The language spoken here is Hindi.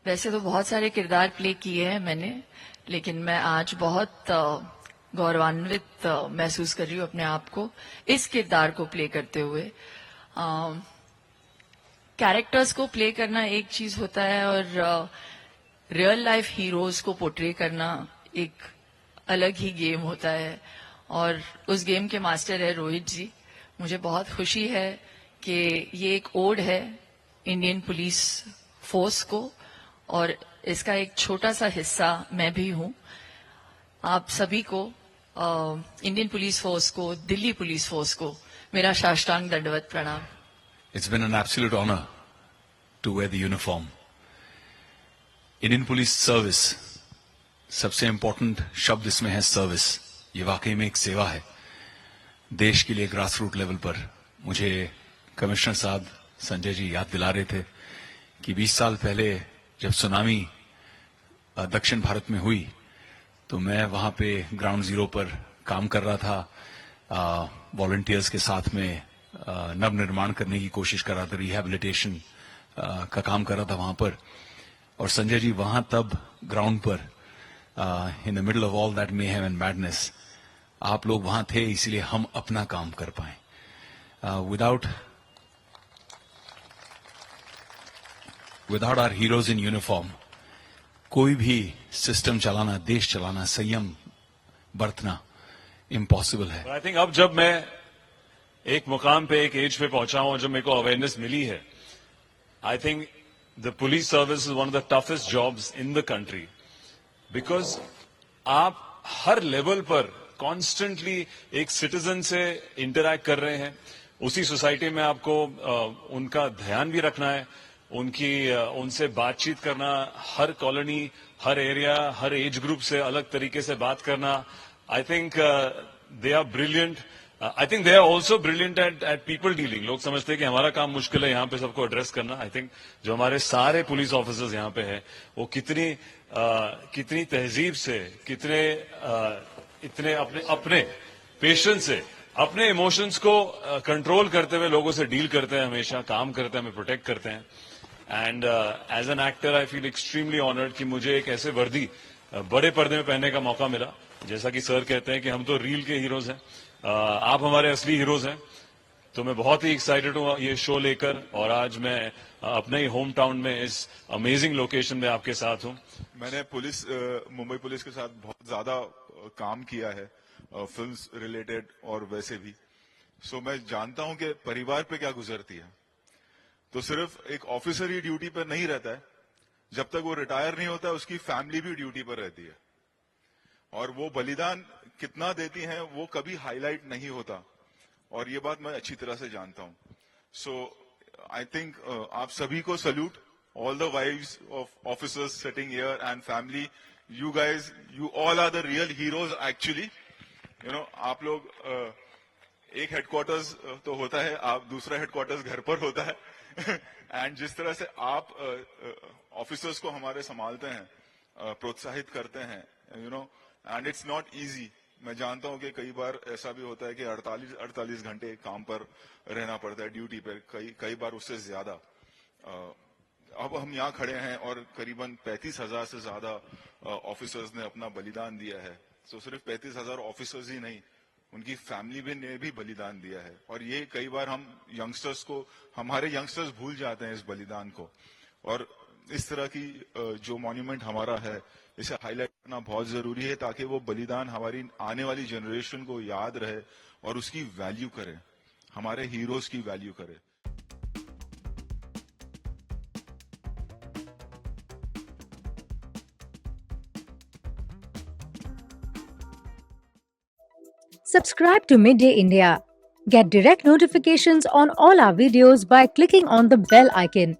वैसे तो बहुत सारे किरदार प्ले किए हैं मैंने, लेकिन मैं आज बहुत गौरवान्वित महसूस कर रही हूँ अपने आप को इस किरदार को प्ले करते हुए। कैरेक्टर्स को प्ले करना एक चीज होता है और रियल लाइफ हीरोज को पोर्ट्रे करना एक अलग ही गेम होता है, और उस गेम के मास्टर है रोहित जी। मुझे बहुत खुशी है कि ये एक ओड है इंडियन पुलिस फोर्स को, और इसका एक छोटा सा हिस्सा मैं भी हूं। आप सभी को, इंडियन पुलिस फोर्स को, दिल्ली पुलिस फोर्स को मेरा साष्टांग दंडवत प्रणाम। It's been an absolute honor to wear the uniform. Indian police service, सबसे इम्पोर्टेंट शब्द इसमें है सर्विस। ये वाकई में एक सेवा है देश के लिए ग्रास रूट लेवल पर। मुझे कमिश्नर साहब संजय जी याद दिला रहे थे कि 20 साल पहले जब सुनामी दक्षिण भारत में हुई तो मैं वहां पे ग्राउंड जीरो पर काम कर रहा था, वॉलंटियर्स के साथ में नव निर्माण करने की कोशिश कर रहा था, रिहैबिलिटेशन का काम कर रहा था वहां पर। और संजय जी वहां तब ग्राउंड पर in the middle of all that mayhem and madness आप लोग वहां थे, इसलिए हम अपना काम कर पाए। Without our heroes in uniform कोई भी सिस्टम चलाना, देश चलाना, संयम बरतना इम्पॉसिबल है। आई थिंक अब जब मैं एक मुकाम पे, एक एज पे पहुंचा हूं, जब मेरे को अवेयरनेस मिली है, I think the police service is one of the toughest jobs in the country, because आप हर लेवल पर कॉन्स्टेंटली एक सिटीजन से इंटरैक्ट कर रहे हैं। उसी सोसाइटी में आपको उनका ध्यान भी रखना है, उनसे बातचीत करना, हर कॉलोनी, हर एरिया, हर एज ग्रुप से अलग तरीके से बात करना। I think they are brilliant. I think they are also brilliant at people dealing. लोग समझते हैं कि हमारा काम मुश्किल है यहाँ पे सबको एड्रेस करना। आई थिंक जो हमारे सारे पुलिस ऑफिसर्स यहाँ पे हैं वो कितनी तहजीब से, इतने अपने पेशेंस से, अपने इमोशंस को कंट्रोल करते हुए लोगों से डील करते हैं, हमेशा काम करते हैं, हमें प्रोटेक्ट करते हैं। And as an actor I feel extremely honoured कि मुझे एक ऐसे वर्दी बड़े पर्दे में पहनने का मौका मिला। जैसा कि सर कहते हैं कि हम तो रील के हीरोज हैं, आप हमारे असली हीरोज हैं। तो मैं बहुत ही एक्साइटेड हूँ ये शो लेकर, और आज मैं अपने ही होम टाउन में इस अमेजिंग लोकेशन में आपके साथ हूँ। मैंने मुंबई पुलिस के साथ बहुत ज्यादा काम किया है, फिल्म्स रिलेटेड और वैसे भी। सो मैं जानता हूं कि परिवार पे क्या गुजरती है। तो सिर्फ एक ऑफिसर ही ड्यूटी पर नहीं रहता है, जब तक वो रिटायर नहीं होता उसकी फैमिली भी ड्यूटी पर रहती है, और वो बलिदान कितना देती हैं वो कभी हाईलाइट नहीं होता, और ये बात मैं अच्छी तरह से जानता हूं। सो आई थिंक आप सभी को salute, all the wives of officers sitting here and family. You guys, you all are the real heroes actually. You know, आप लोग एक हेडक्वार्टर्स तो होता है, आप दूसरा हेडक्वार्टर्स घर पर होता है। एंड जिस तरह से आप ऑफिसर्स को हमारे संभालते हैं, प्रोत्साहित करते हैं, you know, and it's not easy. मैं जानता हूं कि कई बार ऐसा भी होता है कि 48 घंटे काम पर रहना पड़ता है, ड्यूटी पर, कई बार उससे ज्यादा। अब हम यहाँ खड़े हैं और करीबन 35,000 से ज्यादा ऑफिसर्स ने अपना बलिदान दिया है। तो सिर्फ 35,000 ऑफिसर्स ही नहीं, उनकी फैमिली ने भी बलिदान दिया है, और ये कई बार हमारे यंगस्टर्स भूल जाते हैं इस बलिदान को। और इस तरह की जो मॉन्यूमेंट हमारा है, इसे हाईलाइट करना बहुत जरूरी है, ताकि वो बलिदान हमारी आने वाली जनरेशन को याद रहे और उसकी वैल्यू करे, हमारे हीरोज की वैल्यू करे। Subscribe to Midday India. Get direct notifications on all our videos by clicking on the bell icon.